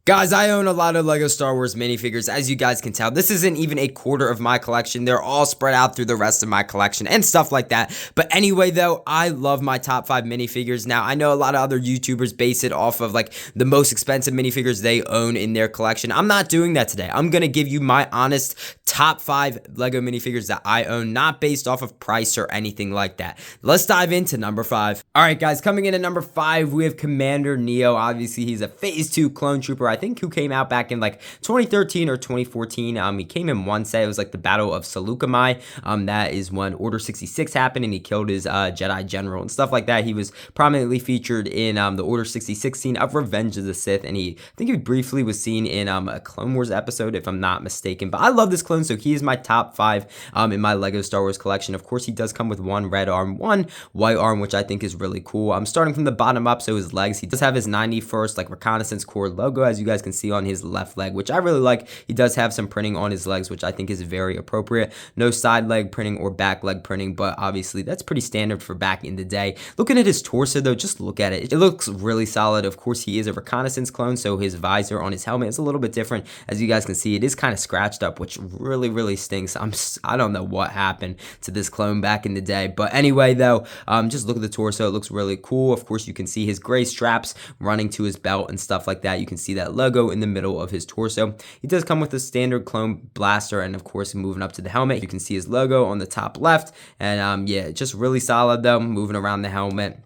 Guys, I own a lot of LEGO Star Wars minifigures. As you guys can tell, this isn't even a quarter of my collection. They're all spread out through the rest of my collection and stuff like that. But anyway, though, I love my top 5 minifigures. Now, I know a lot of other YouTubers base it off of like the most expensive minifigures they own in their collection. I'm not doing that today. I'm going to give you my honest top 5 LEGO minifigures that I own, not based off of price or anything like that. Let's dive into number 5. All right, guys, coming in at number 5, we have Commander Neo. Obviously, he's a Phase 2 clone trooper. I think who came out back in like 2013 or 2014. He came in one set. It was like the Battle of Saleucami. That is when Order 66 happened and he killed his Jedi general and stuff like that. He was prominently featured in the Order 66 scene of Revenge of the Sith, and I think he briefly was seen in a Clone Wars episode, if I'm not mistaken. But I love this clone, so he is my top 5 in my LEGO Star Wars collection. Of course, he does come with one red arm, one white arm, which I think is really cool. I'm starting from the bottom up, so his legs. He does have his 91st like Reconnaissance Corps logo, as you guys can see on his left leg, which I really like. He does have some printing on his legs, which I think is very appropriate. No side leg printing or back leg printing, but obviously that's pretty standard for back in the day. Looking at his torso though, just look at it. It looks really solid. Of course, he is a reconnaissance clone, so his visor on his helmet is a little bit different. As you guys can see, it is kind of scratched up, which really stinks. I don't know what happened to this clone back in the day, but anyway though, just look at the torso. It looks really cool. Of course, you can see his gray straps running to his belt and stuff like that. You can see that logo in the middle of his torso. He does come with a standard clone blaster, and of course, moving up to the helmet, you can see his logo on the top left. And yeah, just really solid though, moving around the helmet.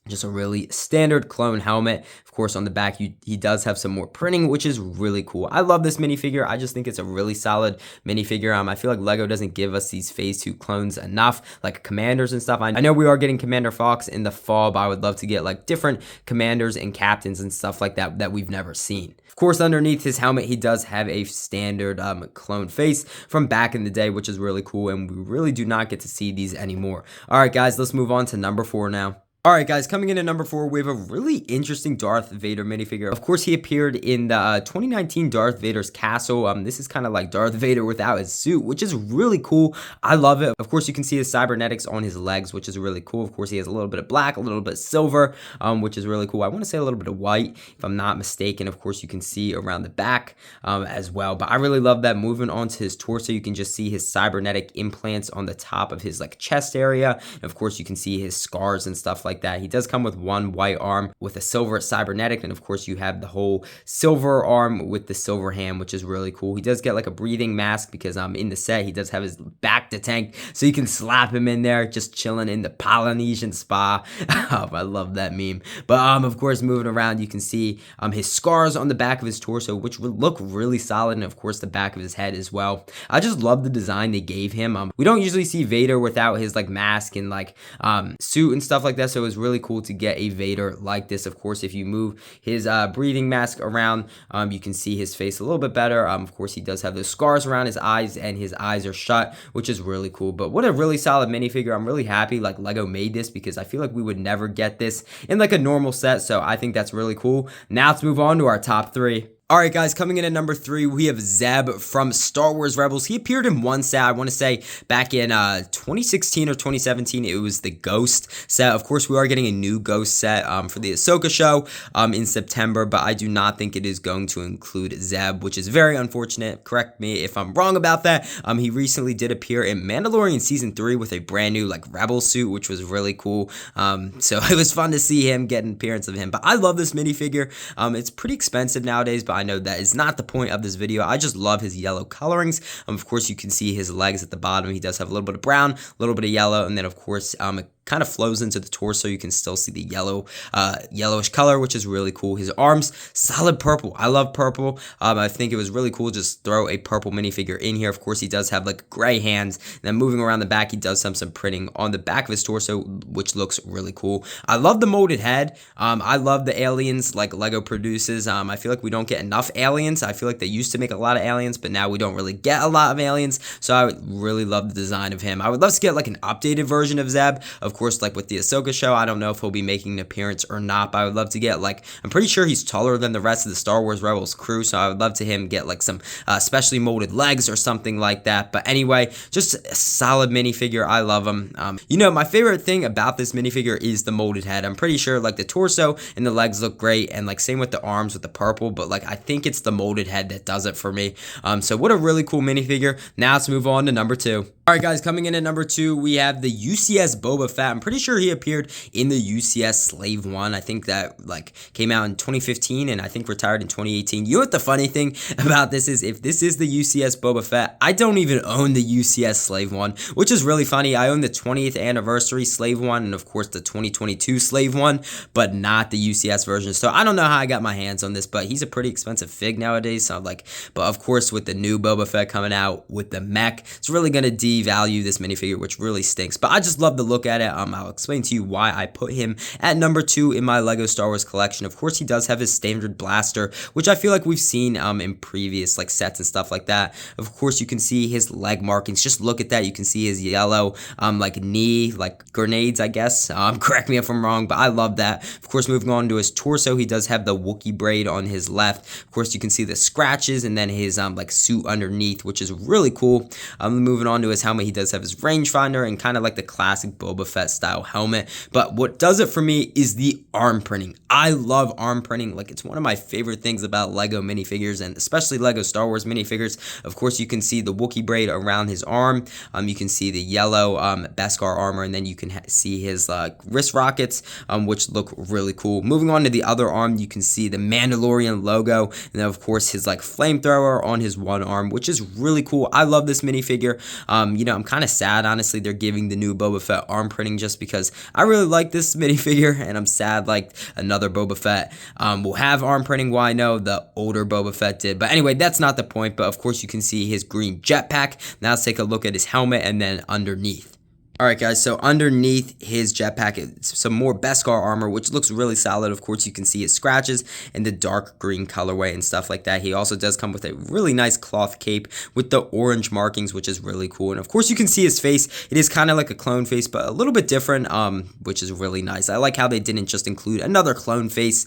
Just a really standard clone helmet. Of course, on the back, he does have some more printing, which is really cool. I love this minifigure. I just think it's a really solid minifigure. I feel like LEGO doesn't give us these Phase 2 clones enough, like commanders and stuff. I know we are getting Commander Fox in the fall, but I would love to get like different commanders and captains and stuff like that that we've never seen. Of course, underneath his helmet, he does have a standard clone face from back in the day, which is really cool, and we really do not get to see these anymore. All right, guys, let's move on to number 4 now. Alright guys, coming in at number 4, we have a really interesting Darth Vader minifigure. Of course, he appeared in the 2019 Darth Vader's castle. This is kind of like Darth Vader without his suit, which is really cool. I love it. Of course, you can see his cybernetics on his legs, which is really cool. Of course, he has a little bit of black, a little bit of silver, which is really cool. I want to say a little bit of white, if I'm not mistaken. Of course, you can see around the back as well. But I really love that. Moving on to his torso, you can just see his cybernetic implants on the top of his like chest area. And of course, you can see his scars and stuff like that. He does come with one white arm with a silver cybernetic, and of course you have the whole silver arm with the silver hand, which is really cool. He does get like a breathing mask because in the set he does have his back to tank, so you can slap him in there just chilling in the Polynesian spa. I love that meme. But of course, moving around, you can see his scars on the back of his torso, which would look really solid, and of course the back of his head as well. I just love the design they gave him. We don't usually see Vader without his like mask and like suit and stuff like that, so it was really cool to get a Vader like this. Of course, if you move his breathing mask around, you can see his face a little bit better. Of course, he does have those scars around his eyes, and his eyes are shut, which is really cool. But what a really solid minifigure. I'm really happy like LEGO made this, because I feel like we would never get this in like a normal set, so I think that's really cool. Now let's move on to our top 3. Alright guys, coming in at number 3, we have Zeb from Star Wars Rebels. He appeared in one set, I want to say back in 2016 or 2017. It was the Ghost set. Of course, we are getting a new Ghost set for the Ahsoka show in September, but I do not think it is going to include Zeb, which is very unfortunate. Correct me if I'm wrong about that. He recently did appear in Mandalorian Season 3 with a brand new like Rebel suit, which was really cool. So it was fun to see him, get an appearance of him. But I love this minifigure. It's pretty expensive nowadays, but I know that is not the point of this video. I just love his yellow colorings. Of course, you can see his legs at the bottom. He does have a little bit of brown, a little bit of yellow, and then of course it kind of flows into the torso. You can still see the yellowish color, which is really cool. His arms, solid purple. I love purple. I think it was really cool just throw a purple minifigure in here. Of course, he does have like gray hands. And then moving around the back, he does have some printing on the back of his torso, which looks really cool. I love the molded head. I love the aliens like LEGO produces. I feel like we don't get enough aliens. I feel like they used to make a lot of aliens, but now we don't really get a lot of aliens. So I would really love the design of him. I would love to get like an updated version of Zeb. Of Of course, like with the Ahsoka show, I don't know if he'll be making an appearance or not, but I would love to get, like, I'm pretty sure he's taller than the rest of the Star Wars Rebels crew, so I would love to him get like some specially molded legs or something like that. But anyway, just a solid minifigure. I love him. You know, my favorite thing about this minifigure is the molded head. I'm pretty sure like the torso and the legs look great, and like same with the arms with the purple, but like I think it's the molded head that does it for me. So what a really cool minifigure. Now let's move on to number 2. Alright guys, coming in at number 2, we have the UCS Boba Fett. I'm pretty sure he appeared in the UCS Slave 1. I think that like came out in 2015 and I think retired in 2018. You know what the funny thing about this is? If this is the UCS Boba Fett, I don't even own the UCS Slave 1, which is really funny. I own the 20th anniversary Slave 1 and of course the 2022 Slave 1, but not the UCS version. So I don't know how I got my hands on this, but he's a pretty expensive fig nowadays. So like, but of course with the new Boba Fett coming out with the mech, it's really gonna devalue this minifigure, which really stinks. But I just love to look at it. I'll explain to you why I put him at number 2 in my Lego Star Wars collection. Of course, he does have his standard blaster, which I feel like we've seen in previous like sets and stuff like that. Of course, you can see his leg markings. Just look at that. You can see his yellow like knee, like grenades, I guess. Correct me if I'm wrong, but I love that. Of course, moving on to his torso, he does have the Wookiee braid on his left. Of course, you can see the scratches and then his like suit underneath, which is really cool. Moving on to his helmet, he does have his rangefinder and kind of like the classic Boba Fett style helmet. But what does it for me is the arm printing. I love arm printing. Like, it's one of my favorite things about Lego minifigures, and especially Lego Star Wars minifigures. Of course, you can see the Wookiee braid around his arm. You can see the yellow Beskar armor, and then you can see his wrist rockets, which look really cool. Moving on to the other arm, you can see the Mandalorian logo, and then of course his like flamethrower on his one arm, which is really cool. I love this minifigure. You know, I'm kind of sad, honestly, they're giving the new Boba Fett arm printing just because I really like this minifigure, and I'm sad like another Boba Fett will have arm printing. Well, I know the older Boba Fett did, but anyway, that's not the point. But of course, you can see his green jetpack. Now let's take a look at his helmet and then underneath. Alright guys, so underneath his jetpack, it's some more Beskar armor, which looks really solid. Of course, you can see his scratches and the dark green colorway and stuff like that. He also does come with a really nice cloth cape with the orange markings, which is really cool. And of course, you can see his face. It is kind of like a clone face, but a little bit different, which is really nice. I like how they didn't just include another clone face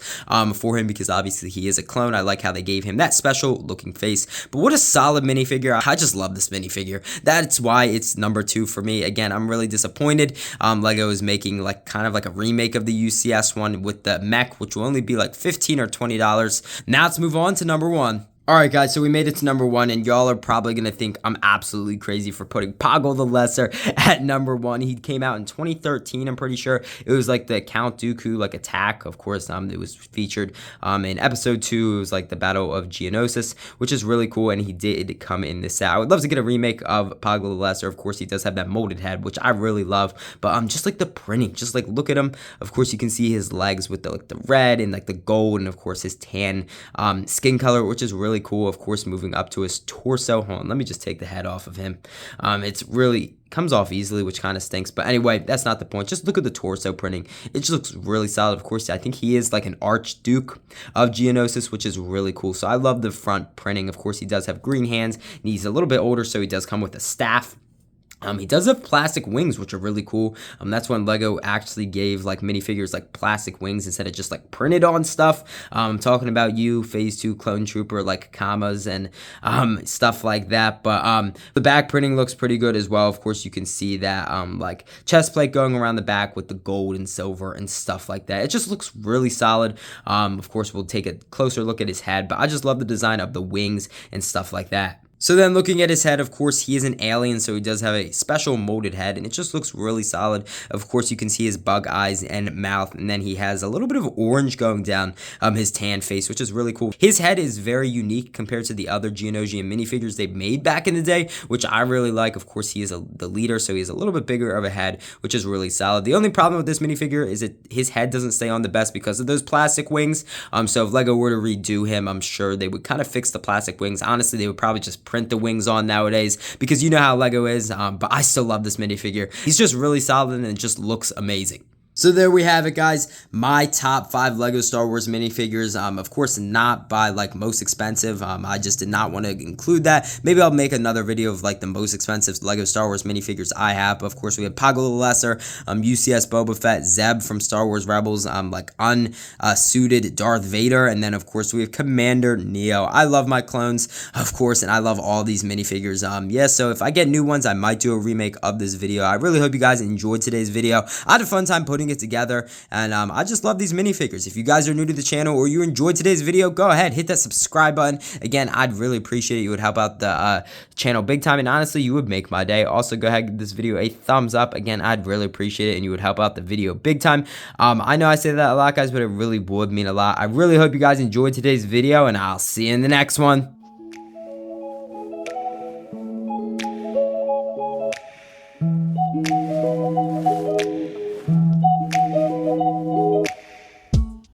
for him, because obviously he is a clone. I like how they gave him that special looking face. But what a solid minifigure. I just love this minifigure. That's why it's number 2 for me. Again, I'm really disappointed. Lego is making like kind of like a remake of the UCS one with the mech, which will only be like $15 or $20. Now let's move on to number 1. Alright guys, so we made it to number 1, and y'all are probably going to think I'm absolutely crazy for putting Pogo the Lesser at number 1. He came out in 2013, I'm pretty sure. It was like the Count Dooku like attack. Of course, it was featured in episode 2. It was like the Battle of Geonosis, which is really cool, and he did come in this set. I would love to get a remake of Pogo the Lesser. Of course, he does have that molded head, which I really love, but just like the printing, just like look at him. Of course, you can see his legs with the like the red and like the gold, and of course his tan skin color, which is really cool. Of course, moving up to his torso. Hold on, let me just take the head off of him. It's really comes off easily, which kind of stinks, but anyway, that's not the point. Just look at the torso printing. It just looks really solid. Of course, I think he is like an Archduke of Geonosis, which is really cool. So I love the front printing. Of course, he does have green hands, and he's a little bit older, so he does come with a staff. He does have plastic wings, which are really cool. That's when Lego actually gave like minifigures like plastic wings instead of just like printed on stuff. I'm talking about you, Phase 2 Clone Trooper, like commas and stuff like that. But the back printing looks pretty good as well. Of course, you can see that like chest plate going around the back with the gold and silver and stuff like that. It just looks really solid. Of course, we'll take a closer look at his head, but I just love the design of the wings and stuff like that. So then looking at his head, of course, he is an alien, so he does have a special molded head, and it just looks really solid. Of course, you can see his bug eyes and mouth, and then he has a little bit of orange going down his tan face, which is really cool. His head is very unique compared to the other Geonosian minifigures they've made back in the day, which I really like. Of course, he is the leader, so he has a little bit bigger of a head, which is really solid. The only problem with this minifigure is that his head doesn't stay on the best because of those plastic wings. So if Lego were to redo him, I'm sure they would kind of fix the plastic wings. Honestly, they would probably just print the wings on nowadays, because you know how Lego is, but I still love this minifigure. He's just really solid, and it just looks amazing. So there we have it, guys. My top 5 Lego Star Wars minifigures. Of course, not by like most expensive. I just did not want to include that. Maybe I'll make another video of like the most expensive Lego Star Wars minifigures I have. But of course, we have Pogo the Lesser, UCS Boba Fett, Zeb from Star Wars Rebels, like unsuited Darth Vader, and then of course we have Commander Neo. I love my clones, of course, and I love all these minifigures. Yeah, so if I get new ones, I might do a remake of this video. I really hope you guys enjoyed today's video. I had a fun time putting it together, and I just love these minifigures. If you guys are new to the channel or you enjoyed today's video, go ahead, hit that subscribe button. Again, I'd really appreciate it. You would help out the channel big time, and honestly, you would make my day. Also, go ahead and give this video a thumbs up. Again, I'd really appreciate it, and you would help out the video big time. I know I say that a lot, guys, but it really would mean a lot. I really hope you guys enjoyed today's video, and I'll see you in the next one.